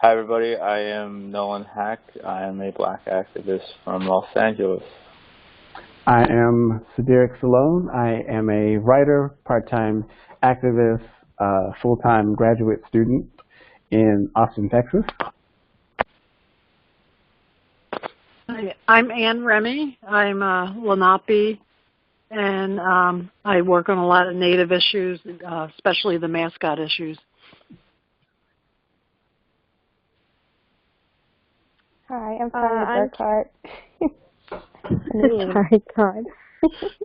Hi, everybody. I am Nolan Hack. I am a black activist from Los Angeles. I am Derrick. I am a writer, part-time activist, full-time graduate student in Austin, Texas. Hi, I'm Remy. I'm a Lenape, and I work on a lot of Native issues, especially the Mascot issues. Hi, I'm Tanja Burkhard. Sorry, God.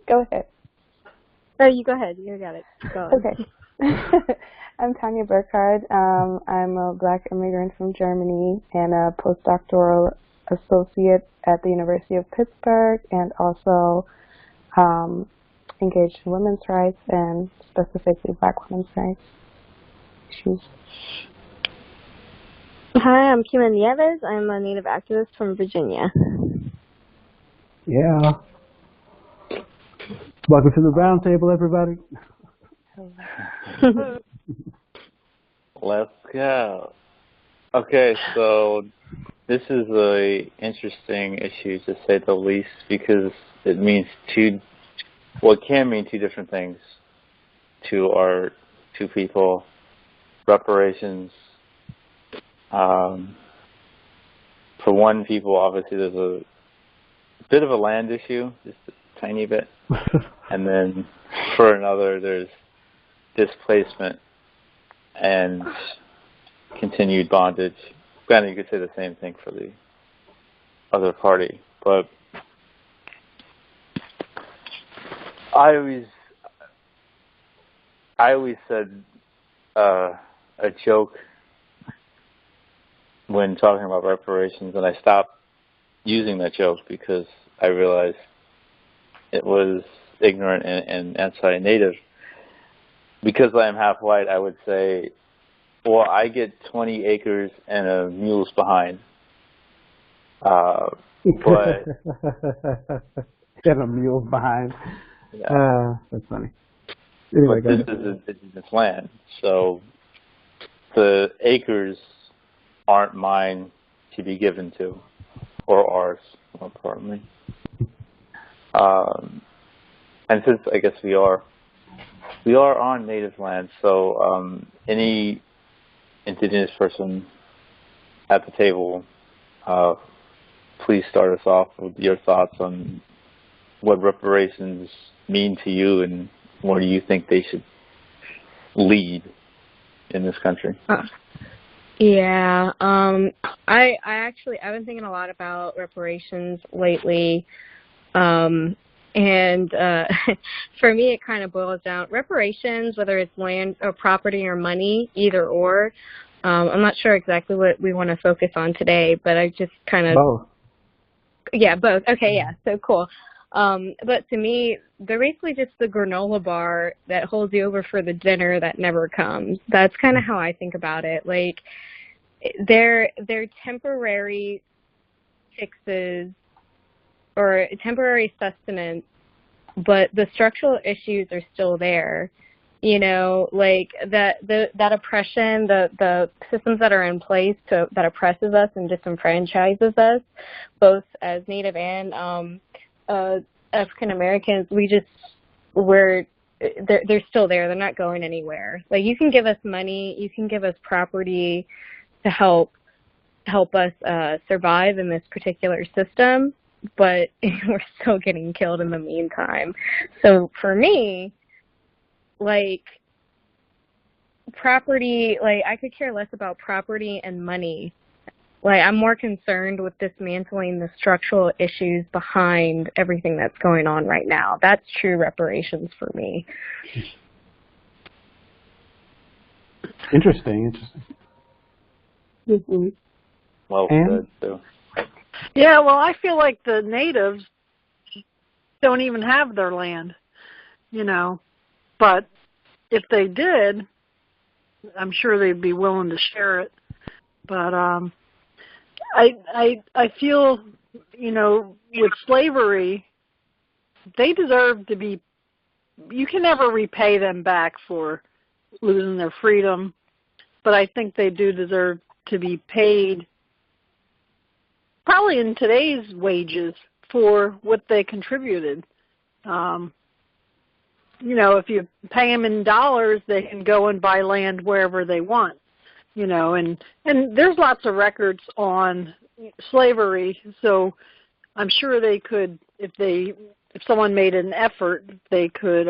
Go ahead. Oh, you go ahead. You got it. Go on. Okay. I'm Tanja Burkhard. I'm a black immigrant from Germany and a postdoctoral associate at the University of Pittsburgh, and also engaged in women's rights and specifically black women's rights issues. Hi, I'm Kima Nieves. I'm a Native activist from Virginia. Yeah. Welcome to the Roundtable, everybody. Let's go. Okay, so this is a interesting issue to say the least, because it means it can mean two different things to our two people. Reparations. For one people, obviously there's a bit of a land issue, just a tiny bit. And then for another, there's displacement and continued bondage. Granted, you could say the same thing for the other party, but I always said a joke when talking about reparations, and I stopped using that joke because I realized it was ignorant and anti-native. Because I am half white, I would say, well, I get 20 acres and a mule's behind. But and a mule's behind. Yeah. That's funny. Anyway, but this is indigenous land, so the acres aren't mine to be given to, or ours, more importantly. And since I guess we are on native land, so any indigenous person at the table, please start us off with your thoughts on what reparations mean to you, and where do you think they should lead in this country? Yeah, I've been thinking a lot about reparations lately, and for me it kind of boils down, reparations, whether it's land or property or money, either or, I'm not sure exactly what we want to focus on today, but I just kind of... Both. Yeah, both. Okay, yeah, so cool. But to me, they're basically just the granola bar that holds you over for the dinner that never comes. That's kind of how I think about it. Like, they're temporary fixes or temporary sustenance, but the structural issues are still there. You know, like that oppression, the systems that are in place that oppresses us and disenfranchises us, both as Native and African Americans, they're still there. They're not going anywhere. Like, you can give us money, you can give us property to help us survive in this particular system, but we're still getting killed in the meantime. So for me, like, property, like, I could care less about property and money. Like, I'm more concerned with dismantling the structural issues behind everything that's going on right now. That's true reparations for me. Interesting. Mm-hmm. Well said, too. Yeah, well, I feel like the natives don't even have their land, you know. But if they did, I'm sure they'd be willing to share it. But I feel, you know, with slavery, they deserve to be, you can never repay them back for losing their freedom, but I think they do deserve to be paid, probably in today's wages, for what they contributed. If you pay them in dollars, they can go and buy land wherever they want. And there's lots of records on slavery, so I'm sure they could, if someone made an effort, they could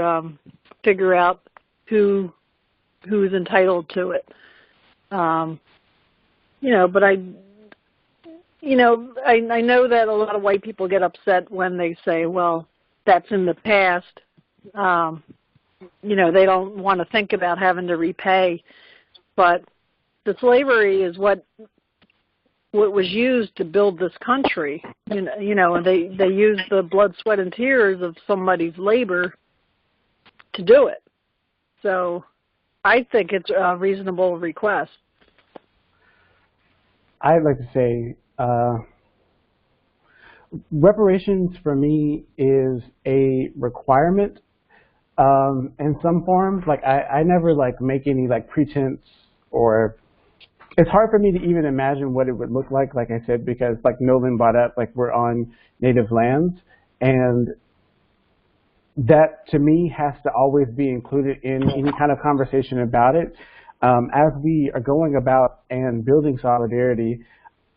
figure out who's entitled to it. But I know that a lot of white people get upset when they say, well, that's in the past. They don't want to think about having to repay. But the slavery is what was used to build this country. And they used the blood, sweat, and tears of somebody's labor to do it. So I think it's a reasonable request. I'd like to say reparations for me is a requirement in some forms. Like I never make any pretense, or it's hard for me to even imagine what it would look like I said, because like Nolan brought up, we're on native lands, and that to me has to always be included in any kind of conversation about it. As we are going about and building solidarity,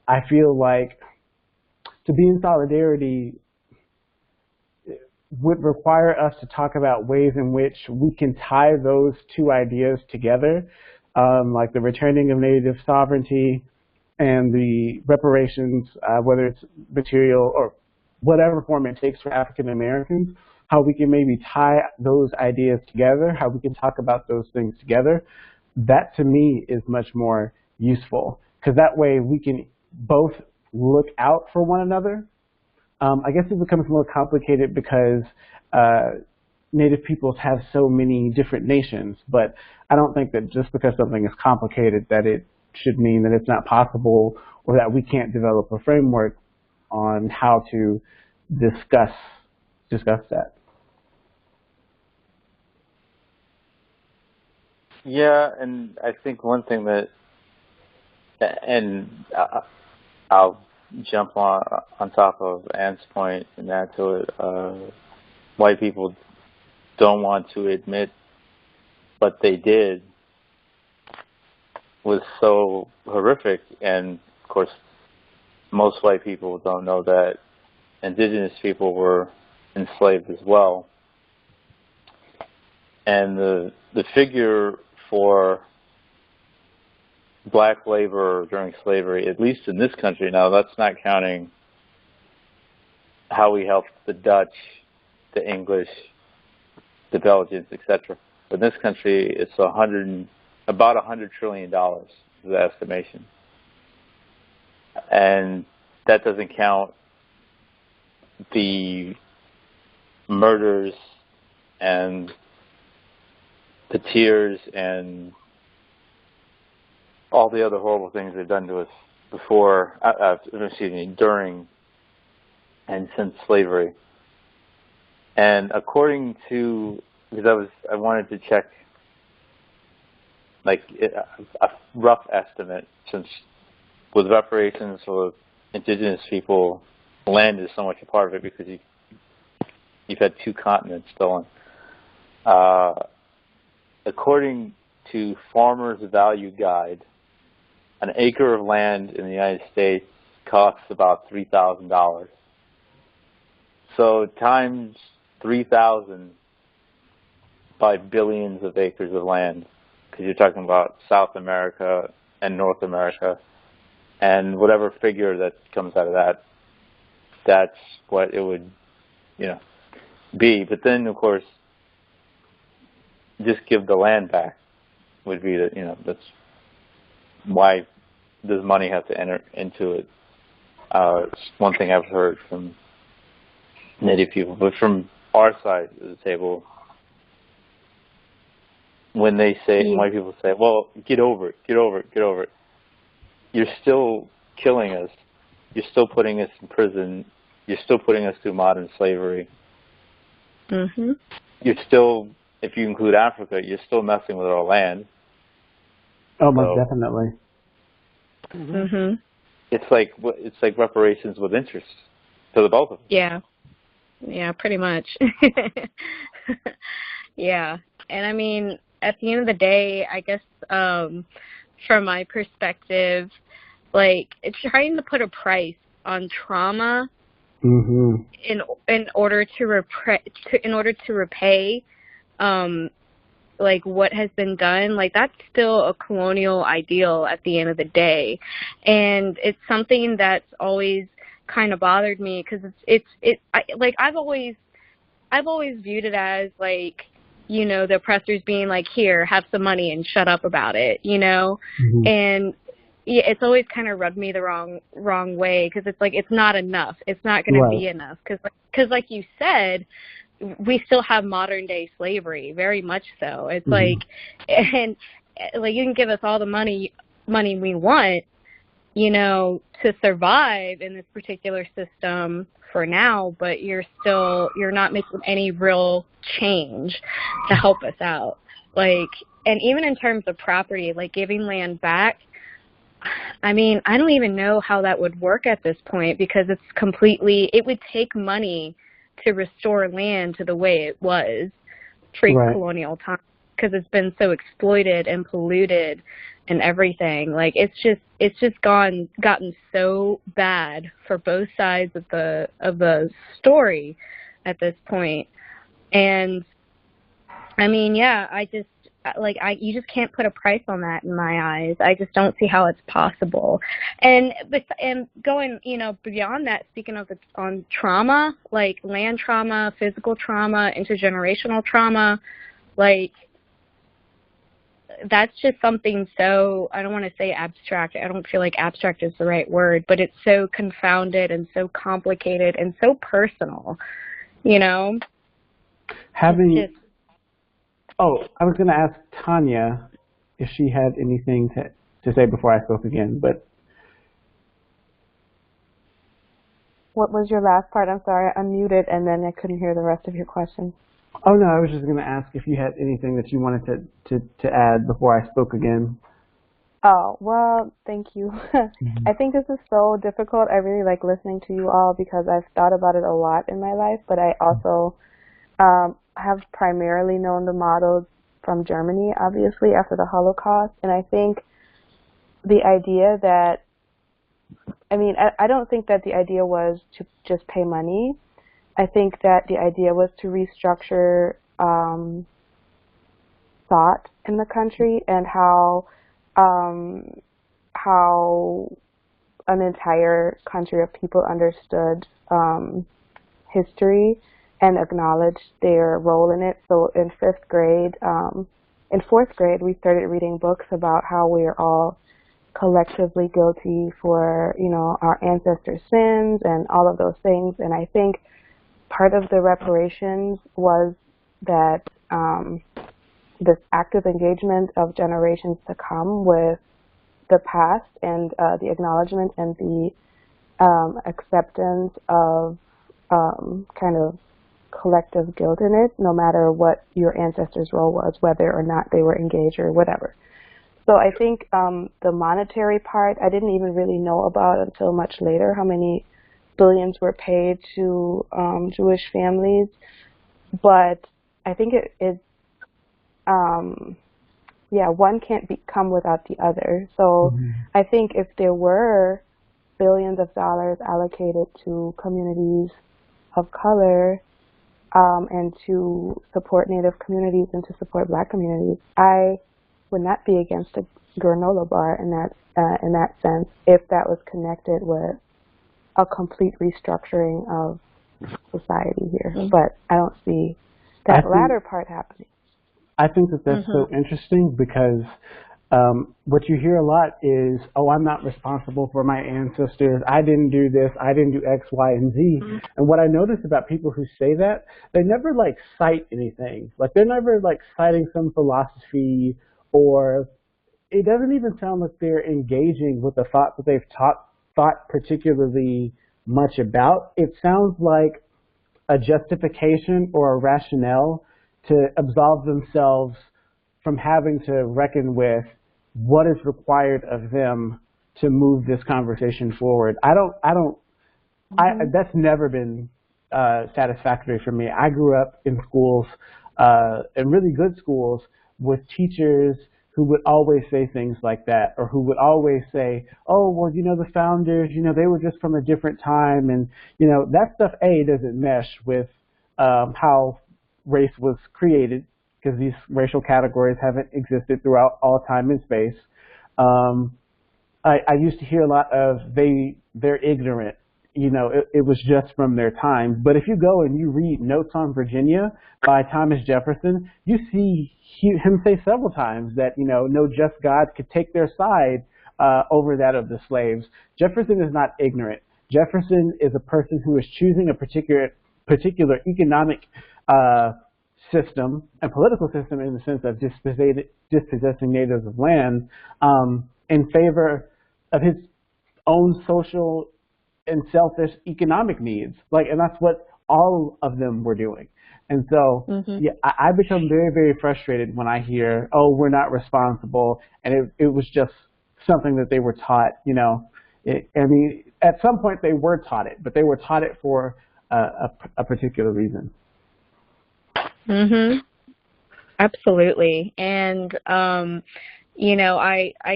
I feel like to be in solidarity would require us to talk about ways in which we can tie those two ideas together, like the returning of native sovereignty and the reparations, whether it's material or whatever form it takes for African Americans, how we can maybe tie those ideas together, how we can talk about those things together. That to me is much more useful, because that way we can both look out for one another. I guess it becomes more complicated because Native peoples have so many different nations, but I don't think that just because something is complicated that it should mean that it's not possible, or that we can't develop a framework on how to discuss that. Yeah, and I think one thing that, and I'll jump on top of Anne's point and add to it. White people don't want to admit what they did was so horrific, and of course most white people don't know that indigenous people were enslaved as well. And the figure for black labor during slavery, at least in this country, now that's not counting how we helped the Dutch, the English, the Belgians, etc. But in this country, it's about $100 trillion is the estimation. And that doesn't count the murders and the tears and all the other horrible things they've done to us during and since slavery. And according to, because I wanted to check a rough estimate, since with reparations for indigenous people, land is so much a part of it because you've had 2 continents stolen. According to Farmer's Value Guide, an acre of land in the United States costs about $3,000. So times 3,000 by billions of acres of land, because you're talking about South America and North America, and whatever figure that comes out of that, that's what it would, be. But then, of course, just give the land back would be that's why does money have to enter into it. It's one thing I've heard from Native people, but from our side of the table, when white people say, well, get over it, you're still killing us, you're still putting us in prison, you're still putting us through modern slavery. Mm-hmm. You're still, if you include Africa, you're still messing with our land. Oh, most definitely. Mhm. It's like reparations with interest to the both of us. Yeah. Yeah, pretty much. Yeah. And I mean, at the end of the day, I guess from my perspective, like, it's trying to put a price on trauma in order to repay like what has been done, like that's still a colonial ideal at the end of the day. And it's something that's always kind of bothered me because I've always viewed it as like, you know, the oppressors being like, here, have some money and shut up about it, you know? And yeah, it's always kind of rubbed me the wrong way because it's like, it's not enough. It's not going to be enough because like you said, we still have modern day slavery, very much so. It's like, and like you can give us all the money we want, you know, to survive in this particular system for now, but you're not making any real change to help us out. Like, and even in terms of property, like giving land back, I mean, I don't even know how that would work at this point because it would take money to restore land to the way it was pre-colonial time because it's been so exploited and polluted and everything. Like it's just gotten so bad for both sides of the story at this point. And I mean, yeah, you just can't put a price on that in my eyes. I just don't see how it's possible. And going, you know, beyond that, speaking of on trauma, like land trauma, physical trauma, intergenerational trauma, like that's just something so, I don't want to say abstract. I don't feel like abstract is the right word, but it's so confounded and so complicated and so personal, you know? I was going to ask Tanja if she had anything to say before I spoke again, but. What was your last part? I'm sorry, I unmuted and then I couldn't hear the rest of your question. Oh, no, I was just going to ask if you had anything that you wanted to add before I spoke again. Oh, well, thank you. I think this is so difficult. I really like listening to you all because I've thought about it a lot in my life, but I also have primarily known the models from Germany, obviously, after the Holocaust. And I think the idea that, I don't think that the idea was to just pay money. I think that the idea was to restructure thought in the country and how an entire country of people understood history and acknowledged their role in it. So in in fourth grade, we started reading books about how we are all collectively guilty for, you know, our ancestors' sins and all of those things. And I think part of the reparations was that this active engagement of generations to come with the past and the acknowledgement and the acceptance of kind of collective guilt in it, no matter what your ancestors' role was, whether or not they were engaged or whatever. So I think the monetary part, I didn't even really know about until much later, how many billions were paid to Jewish families. But I think one can't come without the other. So I think if there were billions of dollars allocated to communities of color and to support Native communities and to support Black communities, I would not be against a granola bar in that sense if that was connected with a complete restructuring of society here. But I don't see that latter part happening. I think that that's so interesting because what you hear a lot is, oh, I'm not responsible for my ancestors. I didn't do this. I didn't do X, Y, and Z. And what I notice about people who say that, they never like cite anything. Like they're never like citing some philosophy, or it doesn't even sound like they're engaging with the thought that they've thought particularly much about. It sounds like a justification or a rationale to absolve themselves from having to reckon with what is required of them to move this conversation forward. That's never been satisfactory for me. I grew up in schools, in really good schools, with teachers who would always say things like that, or who would always say, oh, well, the founders, they were just from a different time. And, that stuff, A, doesn't mesh with how race was created, because these racial categories haven't existed throughout all time and space. I used to hear a lot of they're ignorant. It was just from their time. But if you go and you read Notes on Virginia by Thomas Jefferson, you see him say several times that, no just God could take their side over that of the slaves. Jefferson is not ignorant. Jefferson is a person who is choosing a particular economic system and political system, in the sense of dispossessing natives of land, in favor of his own social and selfish economic needs. And that's what all of them were doing. And so, yeah, I become very, very frustrated when I hear, oh, we're not responsible, and it was just something that they were taught. At some point they were taught it, but they were taught it for a particular reason. Absolutely. And I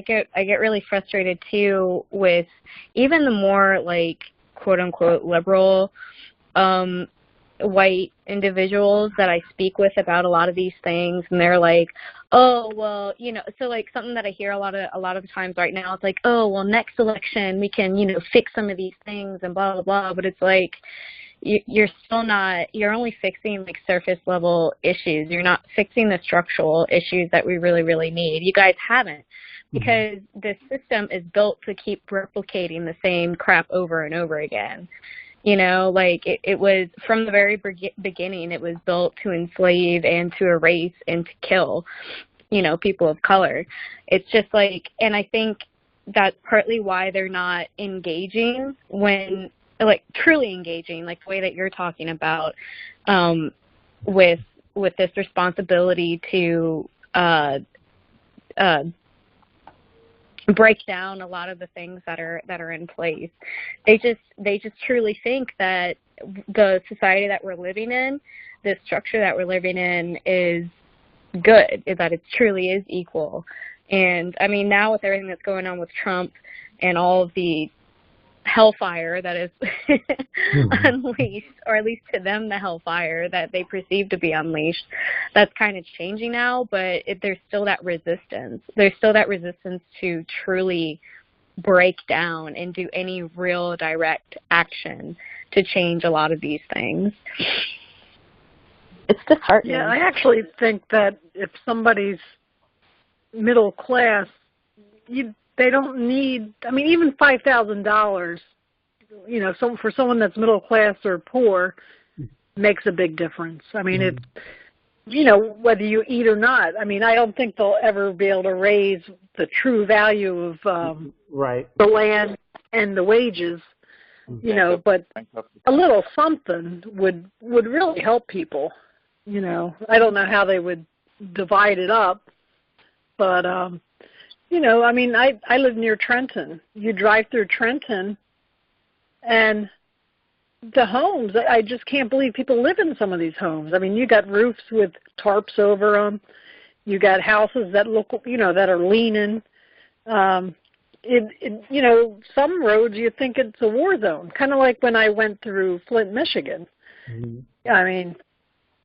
get really frustrated too with even the more quote unquote liberal white individuals that I speak with about a lot of these things, and they're like, oh well, so something that I hear a lot of the times right now, it's like, oh well, next election we can fix some of these things and blah blah blah, but it's like, you're still not, you're only fixing surface level issues. You're not fixing the structural issues that we really, really need. You guys haven't, because the system is built to keep replicating the same crap over and over again. It was from the very beginning, it was built to enslave and to erase and to kill, people of color. It's just and I think that's partly why they're not engaging when, truly engaging, the way that you're talking about, with this responsibility to break down a lot of the things that are in place. They just truly think that the society that we're living in, the structure that we're living in, is good, that it truly is equal. And I mean, now with everything that's going on with Trump and all of the hellfire that is unleashed, or at least to them the hellfire that they perceive to be unleashed, that's kind of changing now, but there's still that resistance. There's still that resistance to truly break down and do any real direct action to change a lot of these things. It's disheartening. Yeah, I actually think that if somebody's middle class, they don't need, even $5,000, for someone that's middle class or poor, makes a big difference. It's, whether you eat or not. I don't think they'll ever be able to raise the true value of the land and the wages, but a little something would really help people. I don't know how they would divide it up, but I live near Trenton. You drive through Trenton, and the homes, I just can't believe people live in some of these homes. You got roofs with tarps over them. You got houses that look, that are leaning. Some roads you think it's a war zone, kind of like when I went through Flint, Michigan.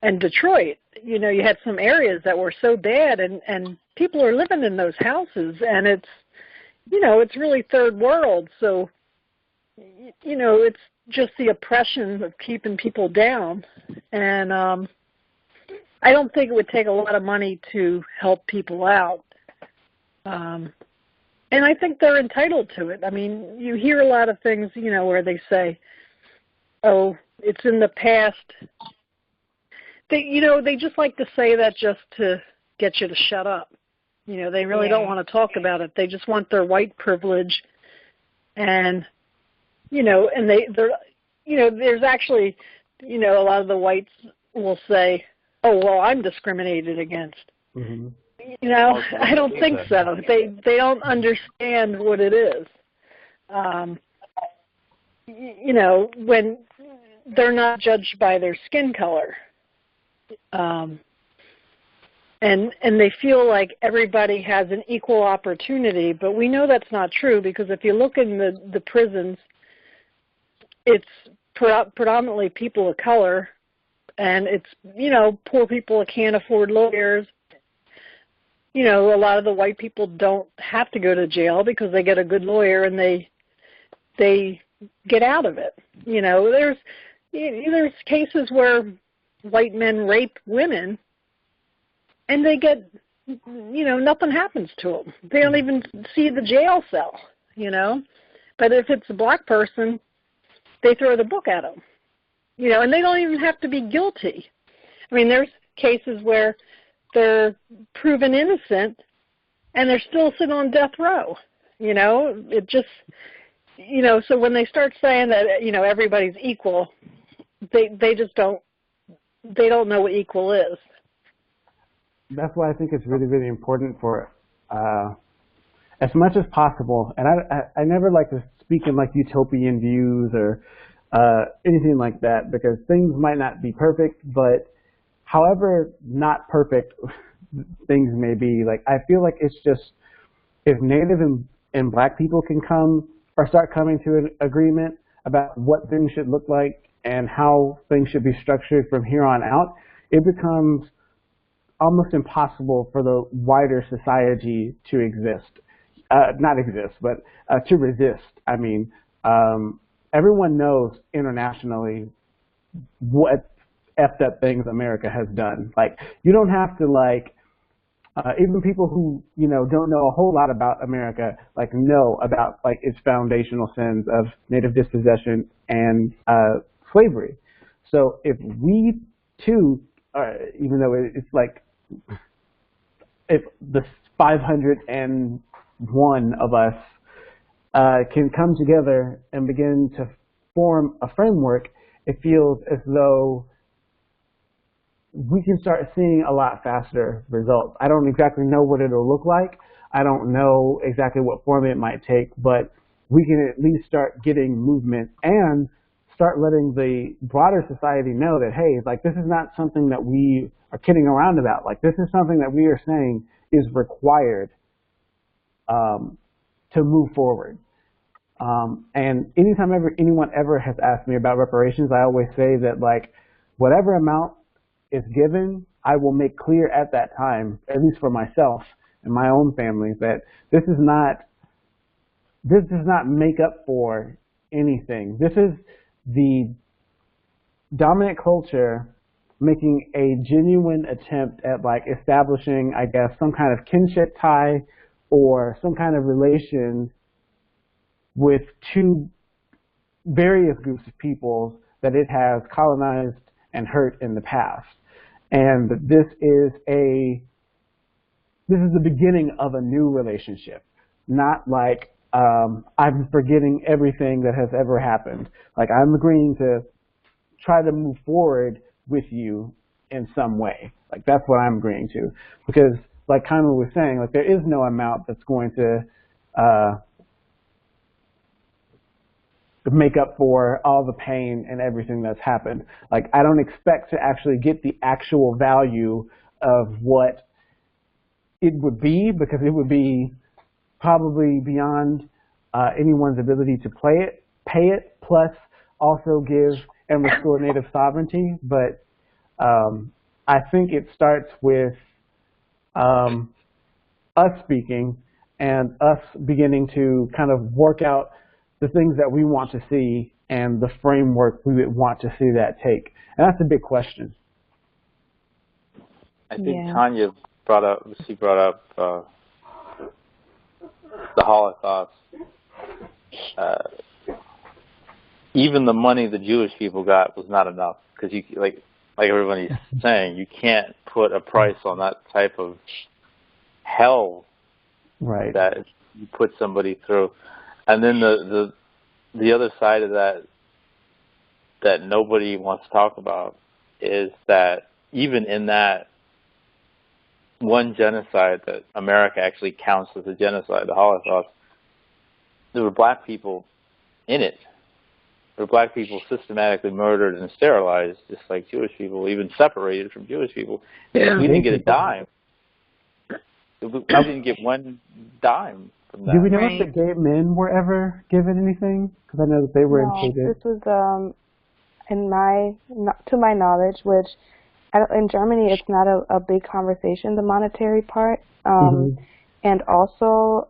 And Detroit, you had some areas that were so bad, and people are living in those houses, and it's, it's really third world. So, it's just the oppression of keeping people down. And I don't think it would take a lot of money to help people out. And I think they're entitled to it. You hear a lot of things, where they say, oh, it's in the past. They just like to say that just to get you to shut up. They really don't want to talk about it. They just want their white privilege, and and there's actually, a lot of the whites will say, oh well, I'm discriminated against. I don't think so. They don't understand what it is. you know, when they're not judged by their skin color. And they feel like everybody has an equal opportunity, but we know that's not true, because if you look in the prisons, it's predominantly people of color, and it's, you know, poor people that can't afford lawyers. You know, a lot of the white people don't have to go to jail because they get a good lawyer and they get out of it. You know, there's cases where white men rape women, and they get, you know, nothing happens to them. They don't even see the jail cell, you know. But if it's a black person, they throw the book at them, you know, and they don't even have to be guilty. I mean, there's cases where they're proven innocent and they're still sitting on death row, you know. It just, you know, so when they start saying that, you know, everybody's equal, they just don't know what equal is. That's why I think it's really, really important for, as much as possible, and I never like to speak in like utopian views or anything like that, because things might not be perfect, but however not perfect things may be, like, I feel like it's just, if Native and Black people can come or start coming to an agreement about what things should look like and how things should be structured from here on out, it becomes almost impossible for the wider society to exist. Not exist, but to resist. I mean, everyone knows internationally what effed up things America has done. Like, you don't have to, like, even people who, you know, don't know a whole lot about America, like, know about, like, its foundational sins of native dispossession and slavery. So if we too, even though it's like, if the 501 of us can come together and begin to form a framework, it feels as though we can start seeing a lot faster results. I don't exactly know what it'll look like. I don't know exactly what form it might take, but we can at least start getting movement and start letting the broader society know that, hey, like, this is not something that we are kidding around about. Like, this is something that we are saying is required to move forward. And anytime anyone ever has asked me about reparations, I always say that, like, whatever amount is given, I will make clear at that time, at least for myself and my own family, that this does not make up for anything. This is the dominant culture making a genuine attempt at, like, establishing, I guess, some kind of kinship tie or some kind of relation with two various groups of peoples that it has colonized and hurt in the past. And this is the beginning of a new relationship, not like I'm forgetting everything that has ever happened. Like, I'm agreeing to try to move forward with you in some way. Like, that's what I'm agreeing to. Because, like Kima was saying, like, there is no amount that's going to make up for all the pain and everything that's happened. Like, I don't expect to actually get the actual value of what it would be, because it would be probably beyond anyone's ability to pay it, plus also give and restore native sovereignty. But I think it starts with us speaking and us beginning to kind of work out the things that we want to see and the framework we would want to see that take. And that's a big question. I think Tanja brought up the Holocaust. Even the money the Jewish people got was not enough, because you, like everybody's saying, you can't put a price on that type of hell, right, that you put somebody through. And then the other side of that nobody wants to talk about is that even in that one genocide that America actually counts as a genocide, the Holocaust, there were black people in it. There were black people systematically murdered and sterilized, just like Jewish people, even separated from Jewish people. Yeah. We didn't get a dime. We didn't get one dime from that. Do we know if the gay men were ever given anything? Because I know that they were included. This was, to my knowledge, which in Germany it's not a big conversation, the monetary part. And also,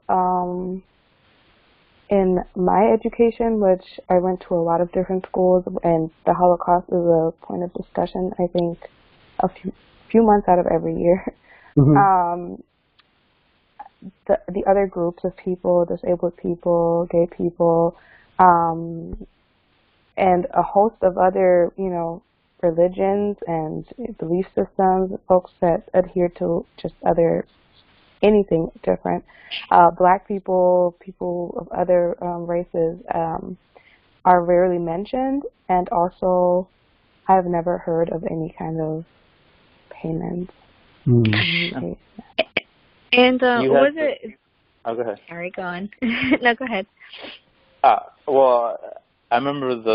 in my education, which I went to a lot of different schools, and the Holocaust is a point of discussion, I think, a few months out of every year. The other groups of people, disabled people, gay people, and a host of other, religions and belief systems, folks that adhere to just anything different. Black people, people of other races are rarely mentioned, and also I've never heard of any kind of payments. And was it? Oh, go ahead. Sorry, go on. No, go ahead. Well, I remember it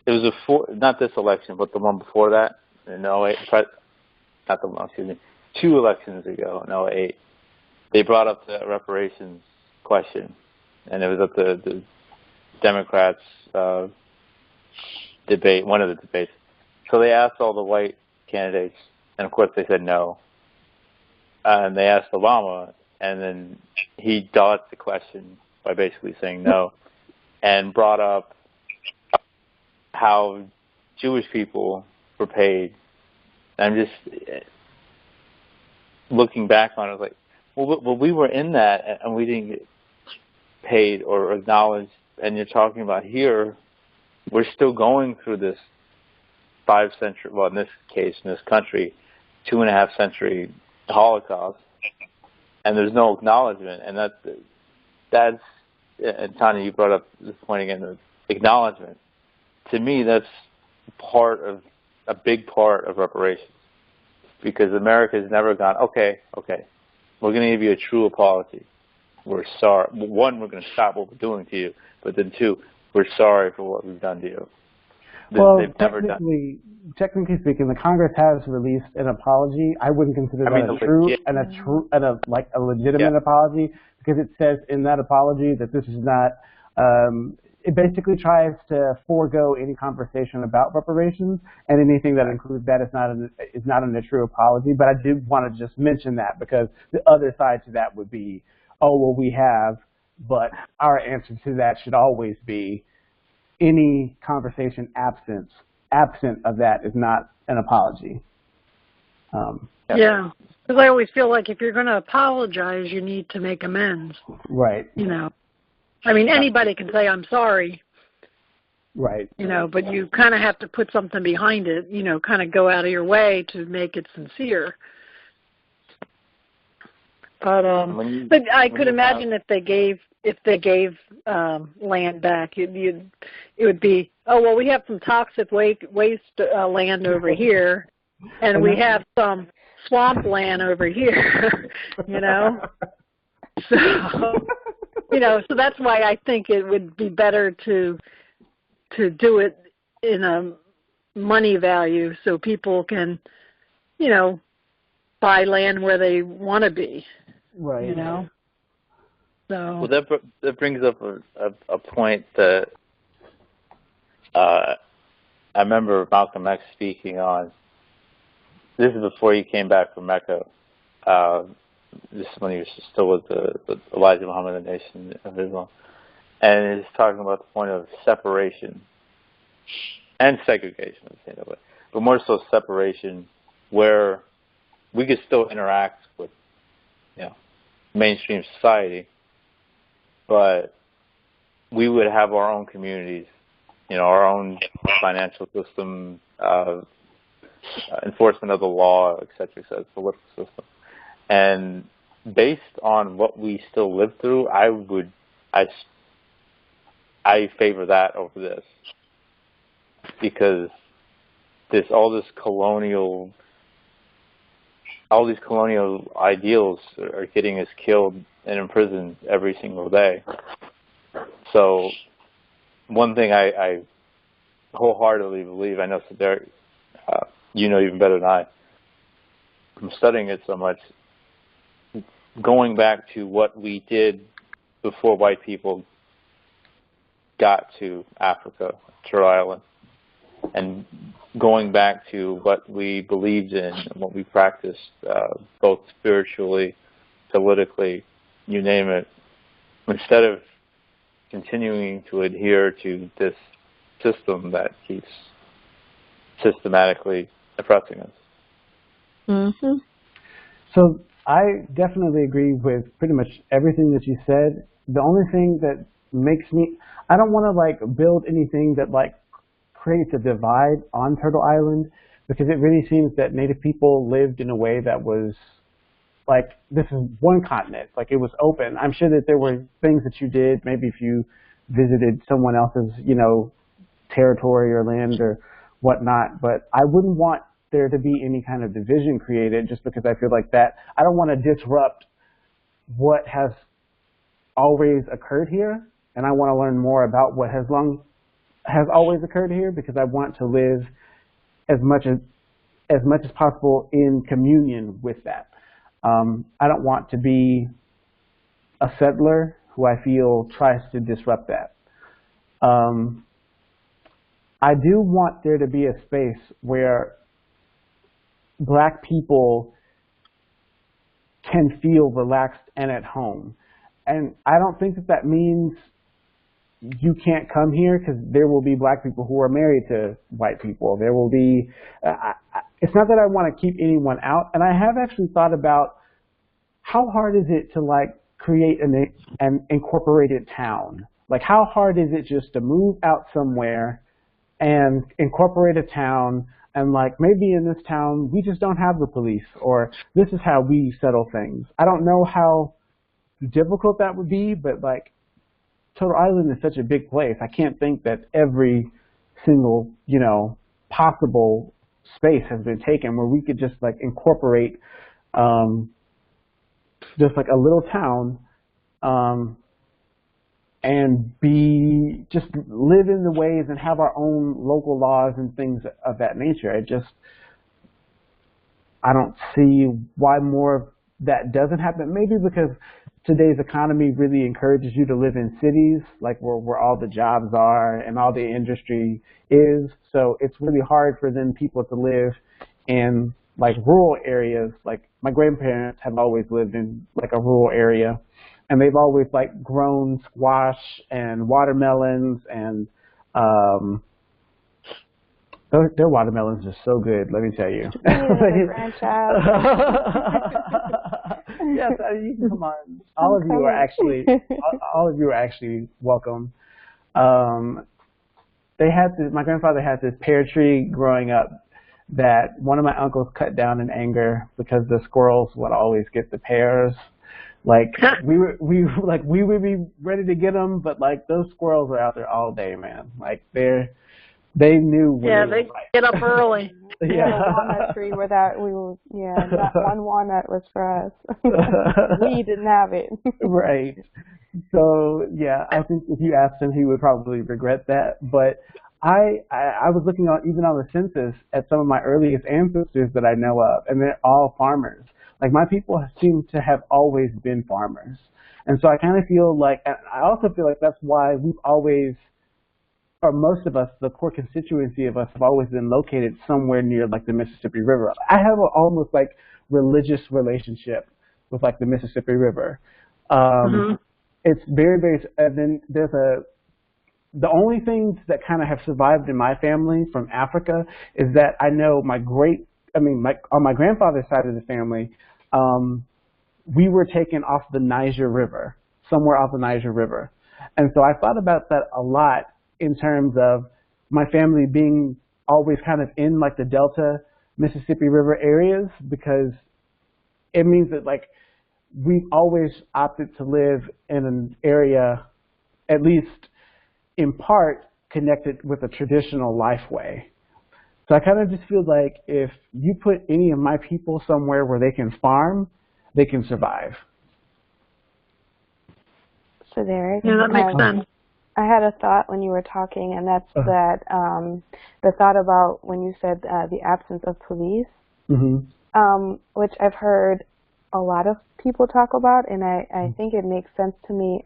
was not this election, but the one before that, in 08, not the one, excuse me, 2 elections ago, in 08, they brought up the reparations question, and it was at the Democrats' debate, one of the debates. So they asked all the white candidates, and of course they said no. And they asked Obama, and then he dodged the question by basically saying no, and brought up how Jewish people were paid. And I'm just looking back on it, like, well, we were in that, and we didn't get paid or acknowledged. And you're talking about here, we're still going through this 5 century, well, in this case, in this country, 2.5 century Holocaust, and there's no acknowledgement. And that's and Tanja, you brought up this point again, the acknowledgement. To me, that's a big part of reparations, because America has never gone, okay, we're going to give you a true apology. We're sorry. 1, we're going to stop what we're doing to you, but then 2, we're sorry for what we've done to you. Well, technically speaking, the Congress has released an apology. I wouldn't consider that a legitimate apology, because it says in that apology that this is not. It basically tries to forego any conversation about reparations, and anything that includes that is not a true apology. But I did want to just mention that, because the other side to that would be, oh, well, we have, but our answer to that should always be, any conversation absent of that is not an apology. Yeah, because I always feel like if you're going to apologize, you need to make amends. Right. I mean, anybody can say, I'm sorry. Right. But you kind of have to put something behind it, kind of go out of your way to make it sincere. But I could imagine if they gave land back, it would be, oh, well, we have some toxic waste land over here, and we have some swamp land over here, So that's why I think it would be better to do it in a money value, so people can, buy land where they want to be. Right. So. Well, that brings up a point that I remember Malcolm X speaking on. This is before he came back from Mecca. This is when he was still with the Elijah Muhammad, the Nation of Islam. And he's talking about the point of separation and segregation, but more so separation, where we could still interact with mainstream society, but we would have our own communities, our own financial system, enforcement of the law, et cetera, political system. And based on what we still live through, I favor that over this, because all these colonial ideals are getting us killed and imprisoned every single day. So one thing I wholeheartedly believe, I know Derrick, you know even better than I, from studying it so much, going back to what we did before white people got to Africa, Turtle Island, and going back to what we believed in and what we practiced, both spiritually, politically, you name it, instead of continuing to adhere to this system that keeps systematically oppressing us. Mm-hmm. So I definitely agree with pretty much everything that you said. The only thing that makes me, I don't want to like build anything that like creates a divide on Turtle Island, because it really seems that Native people lived in a way that was like, this is one continent, like it was open. I'm sure that there were things that you did, maybe if you visited someone else's, you know, territory or land or whatnot, but I wouldn't want there to be any kind of division created just because I feel like that, I don't want to disrupt what has always occurred here, and I want to learn more about what has always occurred here, because I want to live as much as possible in communion with that. I don't want to be a settler who I feel tries to disrupt that. I do want there to be a space where Black people can feel relaxed and at home. And I don't think that that means you can't come here, because there will be Black people who are married to white people. There will be, it's not that I want to keep anyone out. And I have actually thought about how hard is it to like create an incorporated town? Like how hard is it just to move out somewhere and incorporate a town, and like maybe in this town we just don't have the police, or this is how we settle things. I don't know how difficult that would be, but like Turtle Island is such a big place. I can't think that every single, you know, possible space has been taken where we could just like incorporate just like a little town and just live in the ways and have our own local laws and things of that nature. I don't see why more of that doesn't happen. Maybe because today's economy really encourages you to live in cities, like where all the jobs are and all the industry is. So it's really hard for them people to live in like rural areas. Like my grandparents have always lived in like a rural area, and they've always like grown squash and watermelons, and their watermelons are so good, let me tell you. Yeah, grandchild. Yes, you can come on. All of you are actually welcome. My grandfather had this pear tree growing up that one of my uncles cut down in anger because the squirrels would always get the pears. Like we would be ready to get them, but like those squirrels are out there all day, man. Like they knew when they get up early. We had a walnut tree where not one walnut was for us. We didn't have it. Right. So yeah, I think if you asked him, he would probably regret that. But I was looking even on the census at some of my earliest ancestors that I know of, and they're all farmers. Like my people seem to have always been farmers. And so I kind of feel like, and I also feel like that's why we've always, or most of us, the core constituency of us have always been located somewhere near like the Mississippi River. I have an almost like religious relationship with like the Mississippi River. It's very, very, and then the only things that kind of have survived in my family from Africa is that I know on my grandfather's side of the family, we were taken off the Niger River, somewhere off the Niger River. And so I thought about that a lot in terms of my family being always kind of in like the Delta Mississippi River areas, because it means that like we've always opted to live in an area, at least in part, connected with a traditional life way. So I kind of just feel like if you put any of my people somewhere where they can farm, they can survive. So Derrick, Yeah, that makes sense. I had a thought when you were talking, and that's that the thought about when you said the absence of police, which I've heard a lot of people talk about, and I think it makes sense to me,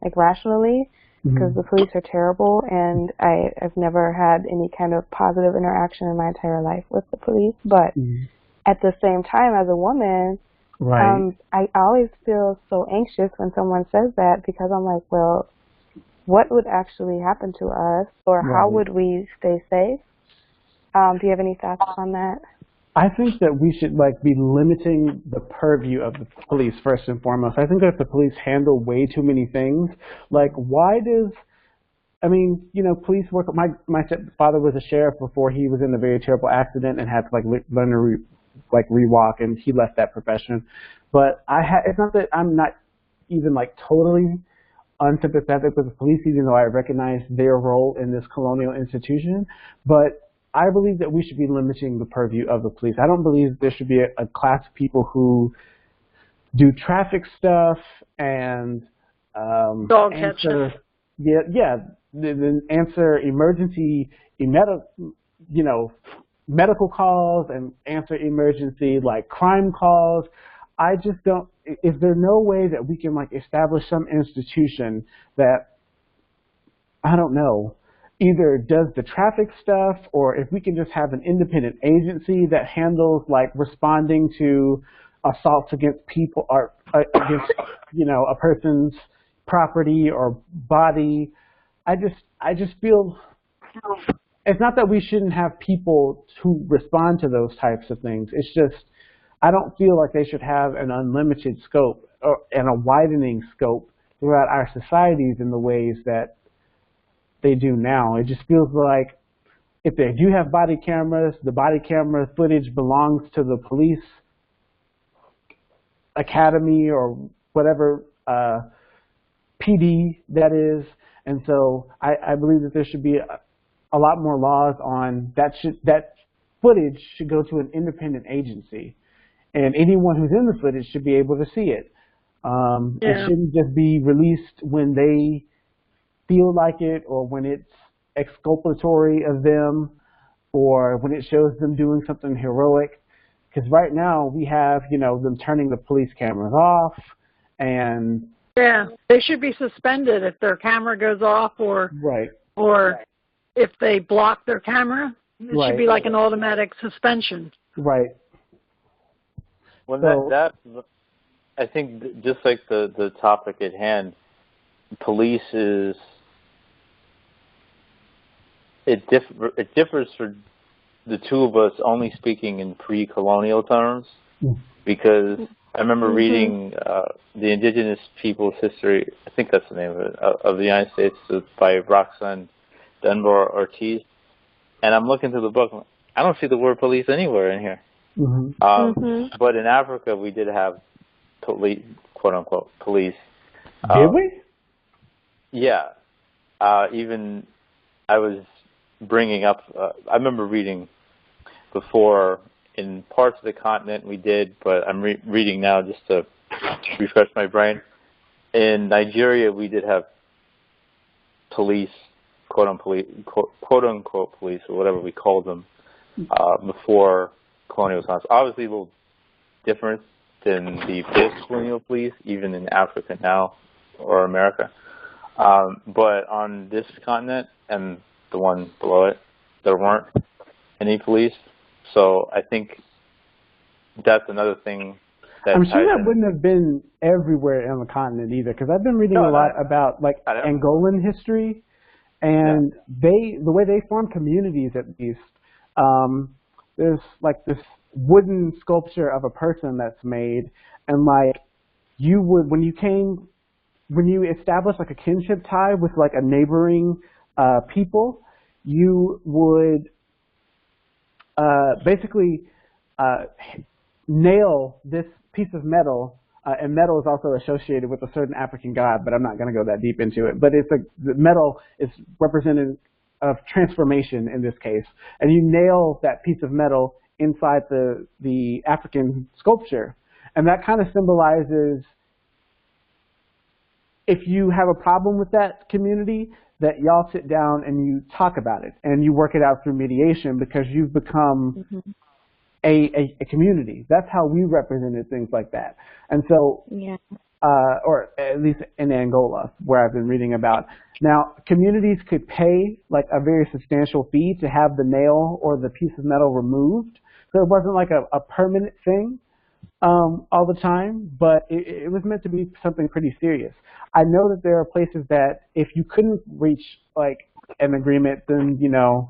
like rationally, because the police are terrible, and I've never had any kind of positive interaction in my entire life with the police. But at the same time, as a woman, I always feel so anxious when someone says that, because I'm like, well, what would actually happen to us, or how would we stay safe? Do you have any thoughts on that? I think that we should be limiting the purview of the police first and foremost. I think that the police handle way too many things. Like, why does, police work. My stepfather was a sheriff before he was in a very terrible accident and had to learn to rewalk, and he left that profession. But it's not that I'm not even totally unsympathetic with the police, even though I recognize their role in this colonial institution. But I believe that we should be limiting the purview of the police. I don't believe there should be a class of people who do traffic stuff and dog catching. Then answer emergency medical calls and answer emergency crime calls. I just don't. Is there no way that we can establish some institution that, I don't know, either does the traffic stuff, or if we can just have an independent agency that handles responding to assaults against people or against a person's property or body. I just feel it's not that we shouldn't have people who respond to those types of things. It's just I don't feel like they should have an unlimited scope and a widening scope throughout our societies in the ways that they do now. It just feels like if they do have body cameras, the body camera footage belongs to the police academy or whatever PD that is. And so I believe that there should be a lot more laws on that. That footage should go to an independent agency, and anyone who's in the footage should be able to see it. It shouldn't just be released when they feel like it, or when it's exculpatory of them, or when it shows them doing something heroic. Because right now we have, them turning the police cameras off, and they should be suspended if their camera goes off, or if they block their camera. It should be like an automatic suspension. Right. Well, I think just like the topic at hand, police is. It differs for the two of us only speaking in pre-colonial terms, because I remember reading the Indigenous Peoples' History, I think that's the name of it, of the United States, by Roxanne Dunbar Ortiz, and I'm looking through the book. I don't see the word police anywhere in here. But in Africa, we did have police, quote unquote, police. Did we? Yeah. Even I was bringing up, I remember reading before in parts of the continent we did, but I'm reading now just to refresh my brain. In Nigeria, we did have police, quote unquote police, or whatever we called them, before colonial times. Obviously a little different than the post-colonial police, even in Africa now, or America. But on this continent and the one below it, there weren't any police. So I think that's another thing that I'm sure that wouldn't have been everywhere on the continent either, because I've been reading a lot about Angolan history, and the way they form communities, at least, there's this wooden sculpture of a person that's made, and you would when you establish a kinship tie with a neighboring people, you would basically nail this piece of metal, and metal is also associated with a certain African god, but I'm not going to go that deep into it. But the metal is representative of transformation in this case, and you nail that piece of metal inside the African sculpture, and that kind of symbolizes if you have a problem with that community, that y'all sit down and you talk about it and you work it out through mediation because you've become a community. That's how we represented things like that. And so, or at least in Angola, where I've been reading about. Now, communities could pay like a very substantial fee to have the nail or the piece of metal removed. So it wasn't like a permanent thing all the time, but it was meant to be something pretty serious. I know that there are places that if you couldn't reach like an agreement, then, you know,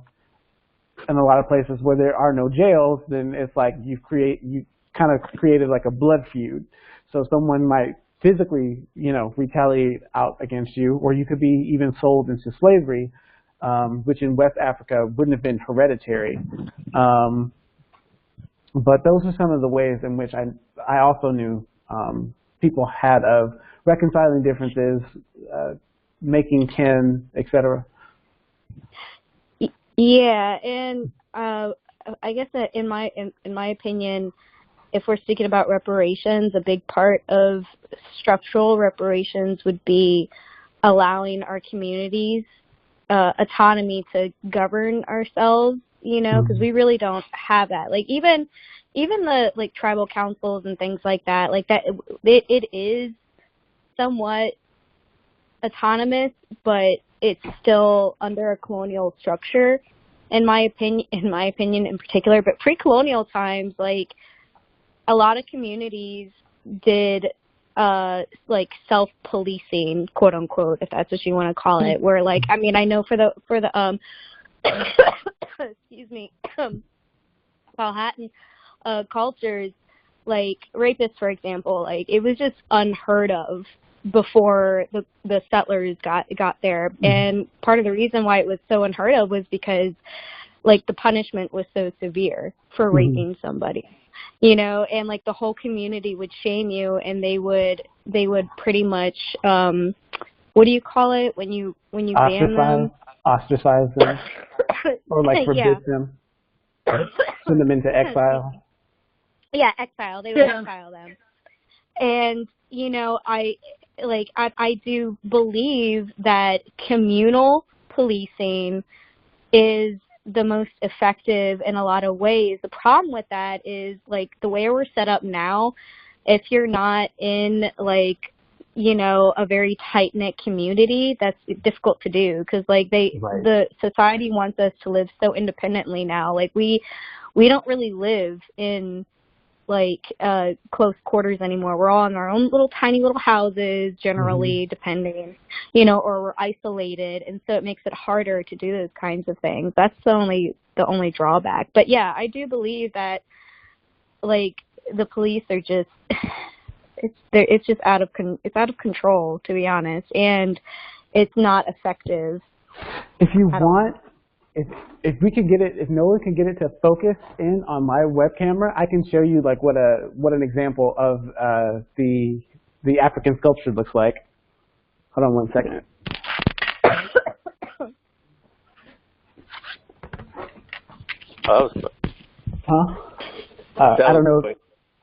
in a lot of places where there are no jails, then it's like you kind of created like a blood feud. So someone might physically, you know, retaliate out against you, or you could be even sold into slavery, which in West Africa wouldn't have been hereditary. But those are some of the ways in which I also knew people had of reconciling differences, making kin, etc. Yeah, and I guess that in my opinion, if we're speaking about reparations, a big part of structural reparations would be allowing our communities autonomy to govern ourselves, you know, because we really don't have that. Like even the like tribal councils and things like that, like that, it is somewhat autonomous, but it's still under a colonial structure, in my opinion in particular. But pre-colonial times, like a lot of communities did like self-policing, quote unquote, if that's what you want to call it, where like, I mean, I know for the excuse me, Powhatan cultures, like rapists, for example, like it was just unheard of before the settlers got there. And part of the reason why it was so unheard of was because like the punishment was so severe for raping somebody, you know, and like the whole community would shame you, and they would pretty much what do you call it when you ban them? Ostracize them, or like forbid them, send them into exile. Yeah, exile. They would exile them. And you know, I do believe that communal policing is the most effective in a lot of ways. The problem with that is like the way we're set up now, if you're not in like, you know, a very tight-knit community, that's difficult to do because like the society wants us to live so independently now. Like we don't really live in like close quarters anymore. We're all in our own little tiny little houses generally, depending, you know, or we're isolated, and so it makes it harder to do those kinds of things. That's the only drawback. But yeah, I do believe that like the police are just it's just out of control, to be honest, and it's not effective. If you want, if we could get it, if Nolan can get it to focus in on my web camera, I can show you like what an example of the African sculpture looks like. Hold on 1 second. Huh? I don't know.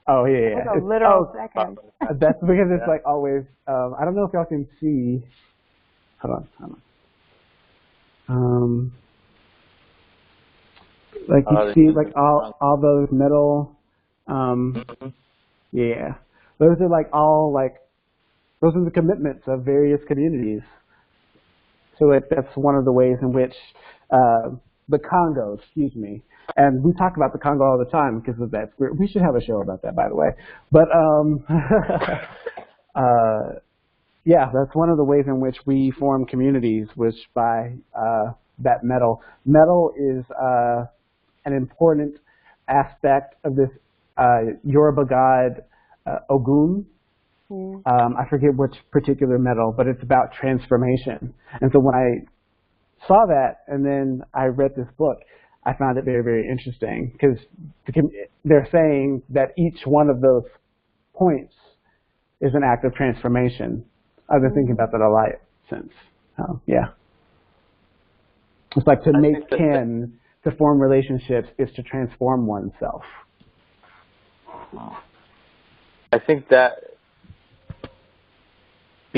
Oh yeah. It's a literal second. That's because it's like always. I don't know if y'all can see. Hold on. Like you see, like all those metal. Yeah, those are like all like those are the commitments of various communities. So that's one of the ways in which the Congo, excuse me, and we talk about the Congo all the time because of that. We should have a show about that, by the way. But yeah, that's one of the ways in which we form communities, was by that metal. Metal is an important aspect of this Yoruba god Ogun. I forget which particular metal, but it's about transformation. And so when I saw that and then I read this book, I found it very, very interesting because they're saying that each one of those points is an act of transformation. I've been thinking about that a lot since. Yeah. It's like to make kin, to form relationships, is to transform oneself. I think that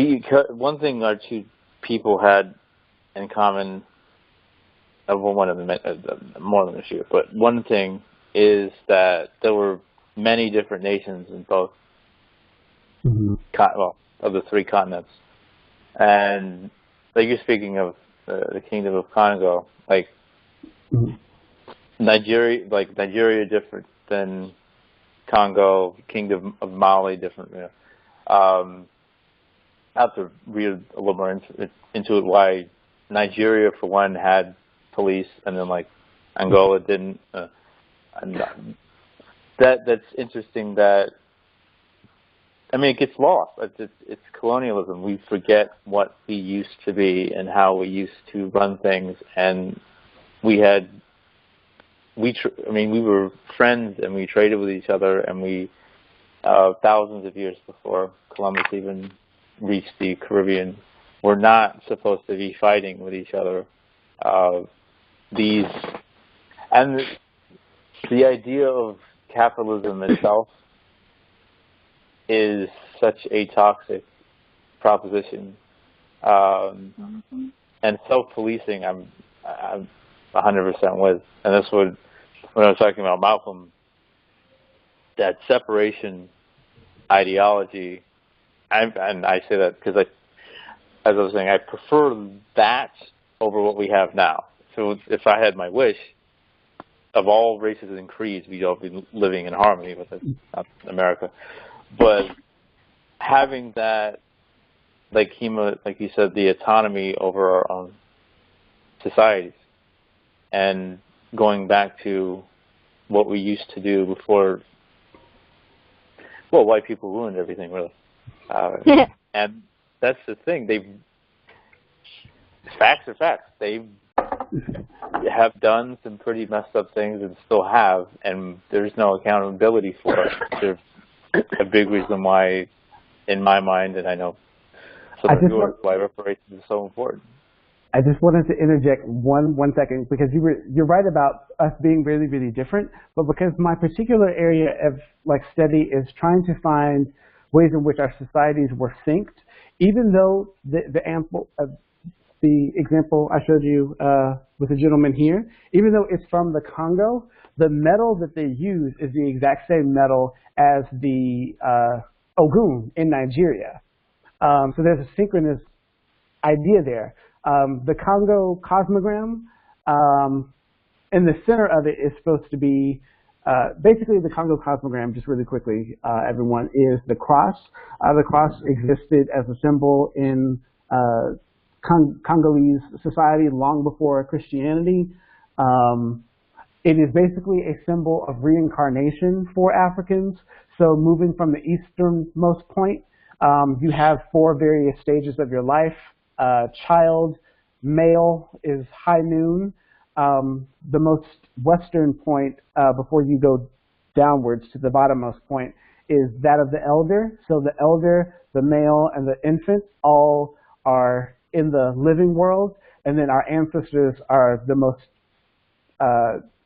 because one thing our two people had in common, well, one of them, more than a few, but one thing is that there were many different nations in both, of the three continents. And like you're speaking of the Kingdom of Congo, like Nigeria different than Congo, Kingdom of Mali different. You know, I have to read a little more into it. Why Nigeria, for one, had police, and then like Angola didn't. And that's interesting. That I mean, it gets lost. It's colonialism. We forget what we used to be and how we used to run things, and we were friends, and we traded with each other, and we thousands of years before Columbus even reached the Caribbean, we're not supposed to be fighting with each other. And the idea of capitalism itself is such a toxic proposition, and self-policing. I'm 100% with, and that's what when I was talking about Malcolm, that separation ideology. And I say that because as I was saying, I prefer that over what we have now. So if I had my wish, of all races and creeds, we'd all be living in harmony with it, not America. But having that, like Kima, like you said, the autonomy over our own societies, and going back to what we used to do before, well, white people ruined everything, really. And that's the thing. Facts are facts. They have done some pretty messed up things and still have, and there's no accountability for it. There's a big reason why, in my mind, and I know some of yours, why reparations is so important. I just wanted to interject one second, because you're right about us being really, really different, but because my particular area of study is trying to find ways in which our societies were synced, even though the example I showed you with the gentleman here, even though it's from the Congo, the metal that they use is the exact same metal as the Ogun in Nigeria. So there's a synchronous idea there. The Congo cosmogram, in the center of it is supposed to be, basically the Congo cosmogram, just really quickly, everyone, is the cross. The cross existed as a symbol in Congolese society long before Christianity. It is basically a symbol of reincarnation for Africans. So moving from the easternmost point, you have 4 various stages of your life. Child, male is high noon. The most western point, before you go downwards to the bottommost point, is that of the elder. So the elder, the male, and the infant all are in the living world, and then our ancestors are the most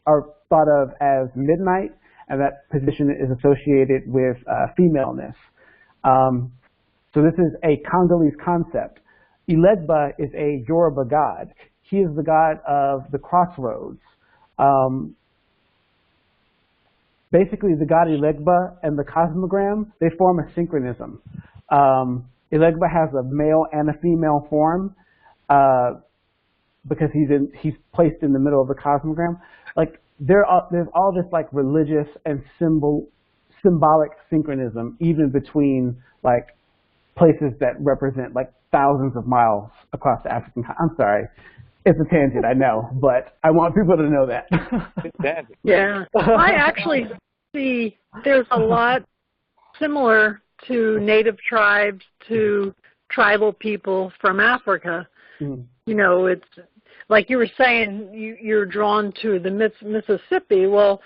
are thought of as midnight, and that position is associated with femaleness. So this is a Congolese concept. Ilegba is a Yoruba god. He is the god of the crossroads. Basically, the god Ilegba and the cosmogram, they form a synchronism. Ilegba has a male and a female form because he's placed in the middle of the cosmogram. There's all this religious and symbolic synchronism, even between places that represent thousands of miles across the African continent. I'm sorry, it's a tangent, I know, but I want people to know that. Yeah, I actually see there's a lot similar to native tribes, to tribal people from Africa. Mm-hmm. You know, it's like you were saying, you're drawn to the Mississippi. Well,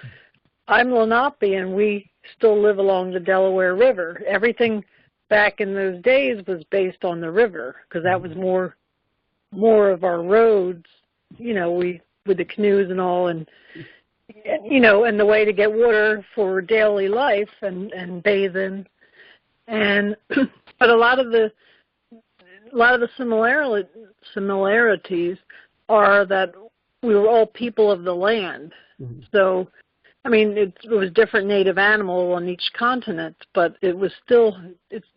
I'm Lenape, and we still live along the Delaware River. Everything back in those days was based on the river, because that was more of our roads, with the canoes and all, and and the way to get water for daily life and bathe in. And but a lot of the a lot of the similarities are that we were all people of the land. Mm-hmm. So, I mean, it was different native animal on each continent, but it was still,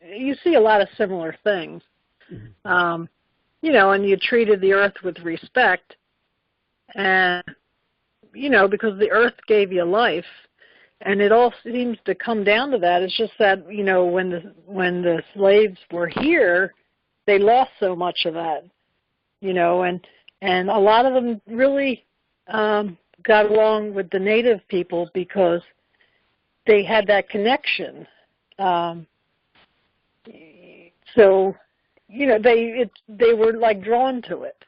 you see a lot of similar things. Mm-hmm. You know, and you treated the earth with respect, and, you know, because the earth gave you life, and it all seems to come down to that. It's just that, you know, when the slaves were here, they lost so much of that, you know, and a lot of them really got along with the native people because they had that connection. So, you know, they were like drawn to it.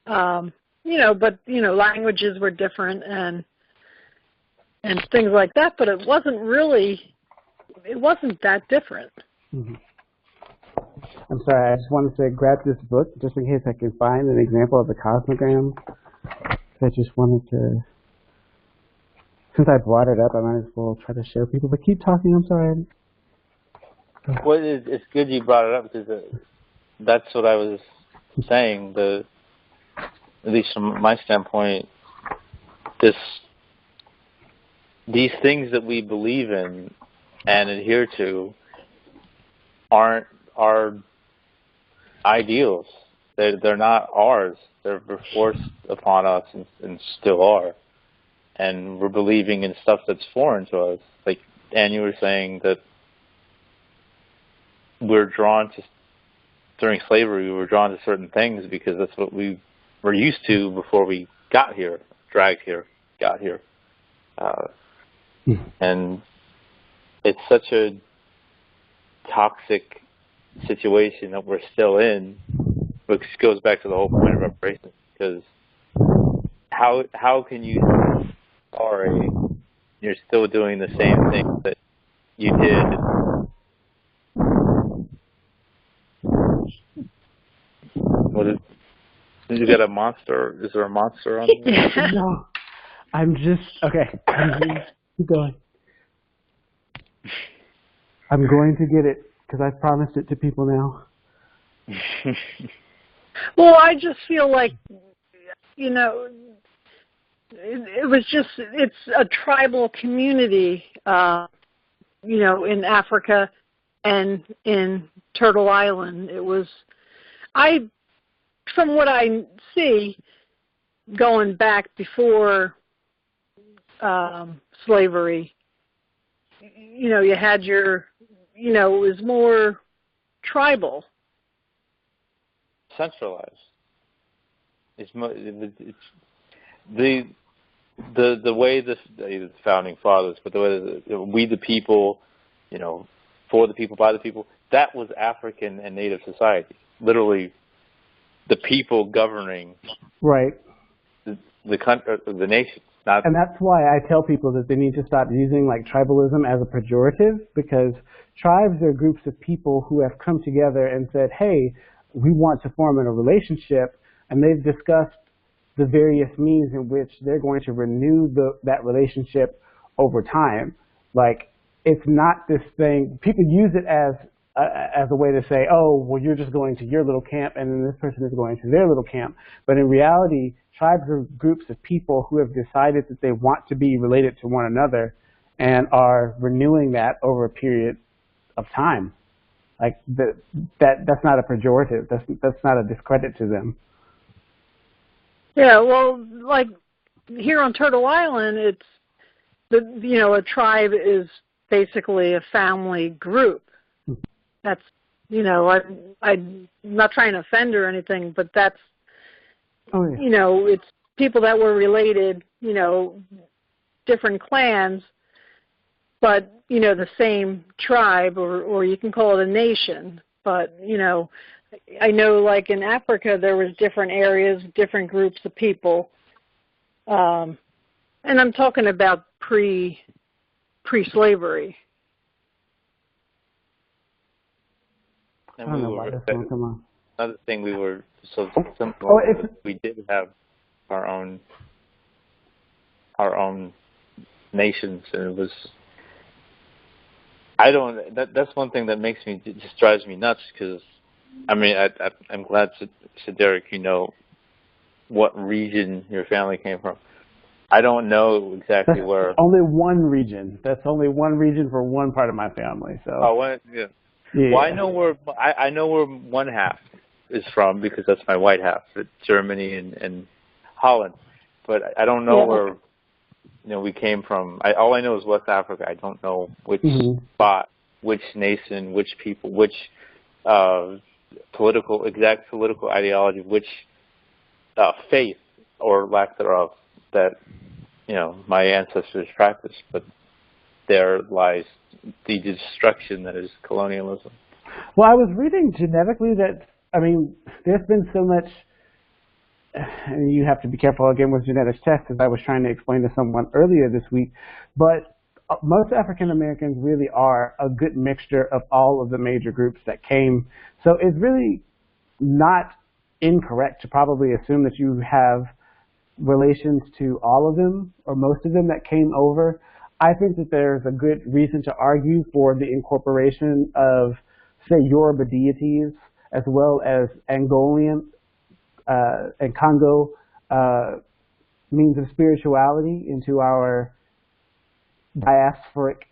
You know, but, you know, languages were different and things like that, but it wasn't that different. Mm-hmm. I'm sorry, I just wanted to grab this book just in case I can find an example of the cosmogram. I just wanted to, since I brought it up, I might as well try to show people, but keep talking, I'm sorry. Well, it's good you brought it up because that's what I was saying. At least from my standpoint, these things that we believe in and adhere to aren't our ideals. They're not ours. They're forced upon us and still are. And we're believing in stuff that's foreign to us. Like, and you were saying that we're drawn to, during slavery, we were drawn to certain things because that's what we were used to before we got here, got here. And it's such a toxic situation that we're still in, which goes back to the whole point of reparations, because how can you be sorry you're still doing the same thing that you did? What is, you got a monster? Is there a monster on there? No, I'm just, okay, keep going. I'm going to get it, because I've promised it to people now. Well, I just feel like, you know, it was just, it's a tribal community, you know, in Africa and in Turtle Island. It was, from what I see, going back before slavery, you know, you had your, you know, it was more tribal. Centralized. It's the way the founding fathers, but the way we the people, you know, for the people, by the people, that was African and Native society. Literally, the people governing right the country, the nation. And that's why I tell people that they need to stop using like tribalism as a pejorative, because tribes are groups of people who have come together and said, hey, we want to form in a relationship, and they've discussed the various means in which they're going to renew that relationship over time. Like, it's not this thing, people use it as a way to say, oh, well, you're just going to your little camp and then this person is going to their little camp. But in reality, tribes are groups of people who have decided that they want to be related to one another and are renewing that over a period of time. Like, that's not a pejorative. That's not a discredit to them. Yeah, well, like here on Turtle Island, it's, you know, a tribe is basically a family group. That's, you know, I'm not trying to offend or anything, but that's, you know, it's people that were related, you know, different clans, but, you know, the same tribe, or you can call it a nation. But, you know, I know like in Africa there was different areas, different groups of people. And I'm talking about pre-slavery. And we were, another thing we were so simple. We did have our own nations, and it was. That's one thing that makes me, just drives me nuts, because I mean, I'm glad to Derrick, you know what region your family came from. I don't know exactly That's where. only one region. That's only one region for one part of my family. So. Oh, yeah. Yeah. Well, I know where one half is from because that's my white half. It's Germany and Holland, but I don't know where we came from. All I know is West Africa. I don't know which spot, which nation, which people, which exact political ideology, which faith or lack thereof that my ancestors practiced. But there lies the destruction that is colonialism. Well, I was reading genetically that, I mean, there's been so much, and you have to be careful again with genetics tests, as I was trying to explain to someone earlier this week, but most African Americans really are a good mixture of all of the major groups that came. So it's really not incorrect to probably assume that you have relations to all of them or most of them that came over. I think that there's a good reason to argue for the incorporation of, say, Yoruba deities as well as Angolian and Congo means of spirituality into our diasporic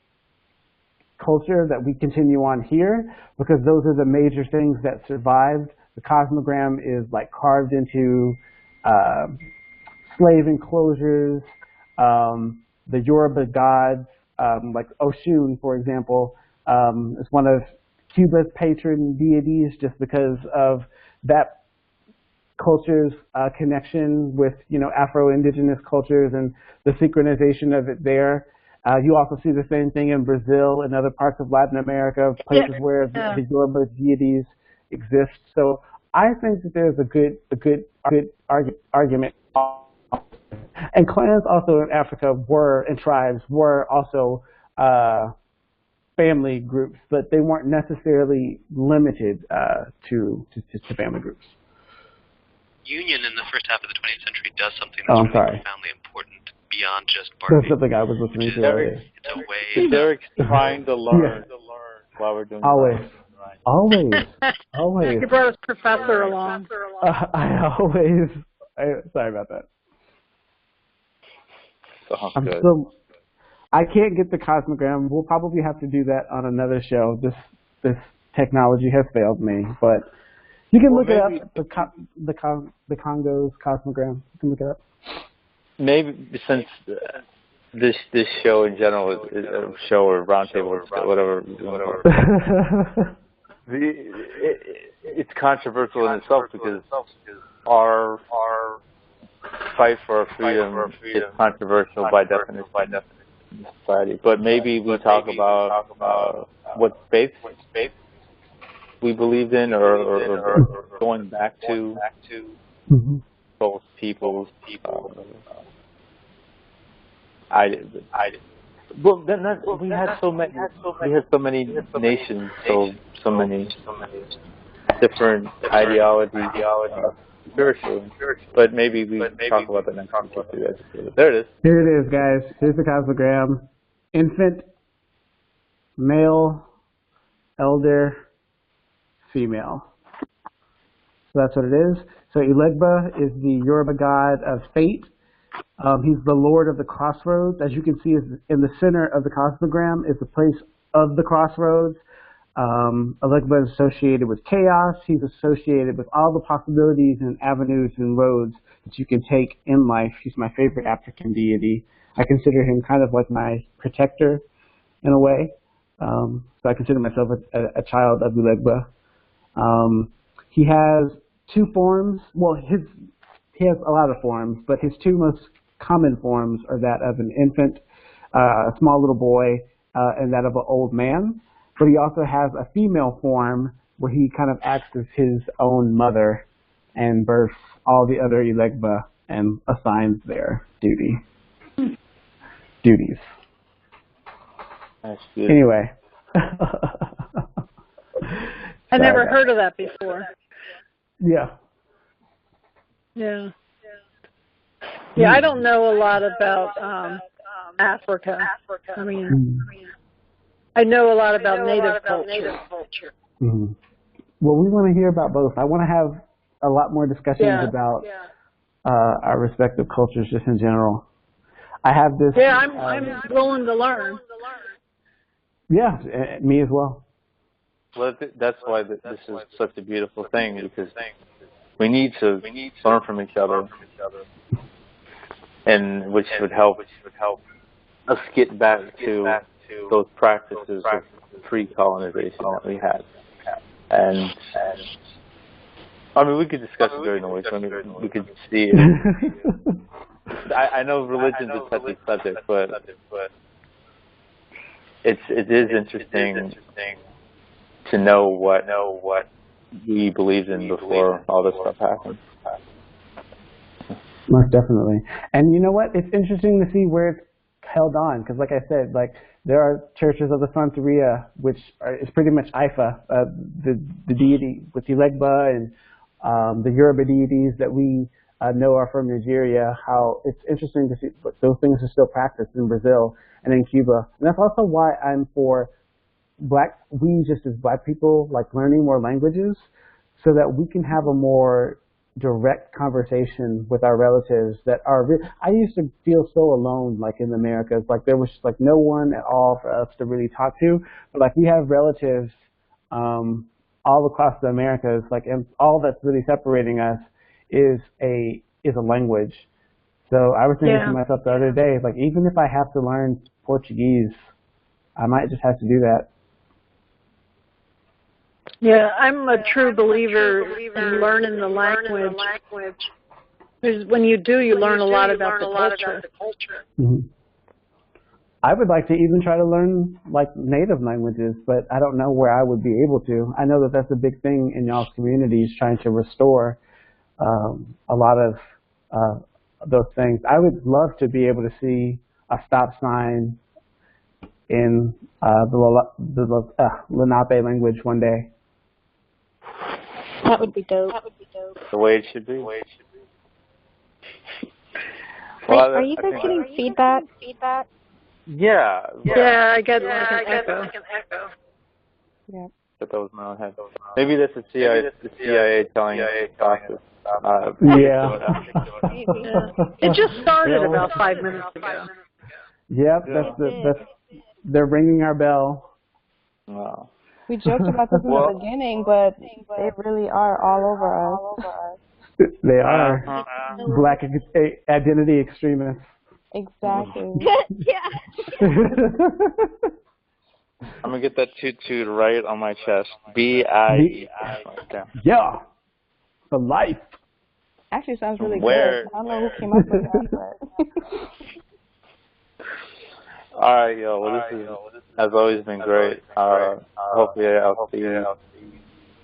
culture that we continue on here, because those are the major things that survived. The cosmogram is like carved into slave enclosures. The Yoruba gods, like Oshun, for example, is one of Cuba's patron deities just because of that culture's connection with, Afro-Indigenous cultures and the synchronization of it there. You also see the same thing in Brazil and other parts of Latin America, places where the Yoruba deities exist. So I think that there's a good argument. And clans also in Africa and tribes were also family groups, but they weren't necessarily limited to family groups. Union in the first half of the 20th century does something that's really profoundly important beyond just bargaining. That's something I was listening to earlier. It's a way Derrick's trying to learn while we're doing Always. You brought his professor along. Sorry about that. Good. I can't get the cosmogram. We'll probably have to do that on another show. This technology has failed me, but you can look it up. The Congo's cosmogram. You can look it up. Maybe since this show in general is a show or roundtable, whatever. It's controversial in itself because our fight for our freedom is controversial by definition in society. But maybe we talk about what faith we believed in, or going back to both people's. Well, then we had so many nations, so many different ideologies. Spiritual, but maybe we talk about that next week. There it is. Here it is, guys. Here's the cosmogram. Infant, male, elder, female. So that's what it is. So Elegba is the Yoruba god of fate. He's the lord of the crossroads. As you can see, in the center of the cosmogram is the place of the crossroads. Elegba is associated with chaos. He's associated with all the possibilities and avenues and roads that you can take in life. He's my favorite African deity. I consider him kind of like my protector in a way. So I consider myself a child of Elegba. He has two forms. Well, he has a lot of forms, but his two most common forms are that of an infant, a small little boy, and that of an old man. But he also has a female form where he kind of acts as his own mother and births all the other Elegba and assigns their duties. That's good. Anyway. I never heard of that before. Yeah. Yeah. Yeah, I don't know a lot about Africa. I mean, I know a lot about native culture. Mm-hmm. Well, we want to hear about both. I want to have a lot more discussions about our respective cultures just in general. I have this. Yeah, I'm willing to learn. Yeah, me as well. Well, that's why this is such a beautiful thing, because we need to learn from each other, and which would help us get back to those practices of pre-colonization that we had. And I mean, we could discuss it during the week. I mean, we could see it. I know religion's a touchy subject, but it is interesting to know what we believed in before all this stuff happened. Most definitely. And you know what? It's interesting to see where it's held on, because like I said, like there are churches of the Santeria, which is pretty much Ifa, the deity with Ilegba and the Yoruba deities that we know are from Nigeria. How it's interesting to see those things are still practiced in Brazil and in Cuba. And that's also why I'm for we just as Black people, like learning more languages so that we can have a more direct conversation with our relatives that are I used to feel so alone, like in the Americas, like there was like no one at all for us to really talk to, but like we have relatives all across the Americas, like, and all that's really separating us is a language. So I was thinking to myself the other day, like even if I have to learn Portuguese, I might just have to do that. Yeah, I'm a true believer in learning the language. Because when you do, you learn a lot about the culture. Mm-hmm. I would like to even try to learn like native languages, but I don't know where I would be able to. I know that that's a big thing in y'all's communities, trying to restore a lot of those things. I would love to be able to see a stop sign in the Lenape language one day. That would be dope. The way it should be. Are you guys getting feedback? Yeah. Yeah, I get like an echo. Yeah. But that was my own head. Maybe that's the CIA telling doctors. Yeah. It just started about 5 minutes ago. Yep, they're ringing our bell. Wow. We joked about this in the beginning, but they really are all over us. They are Black identity extremists. Exactly. Yeah. I'm gonna get that toot right on my chest. BIE. Yeah. For life. Actually, sounds really good. I don't know who came up with that, but. All right, yo. Well, this has always been great. Hopefully, I'll see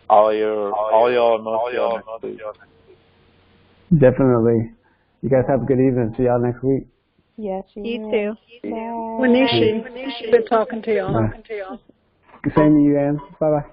all y'all and most y'all next week. Definitely. You guys have a good evening. See y'all next week. Yes, you too. Wanishi. Good talking to y'all. Same to you, Ann. Bye-bye.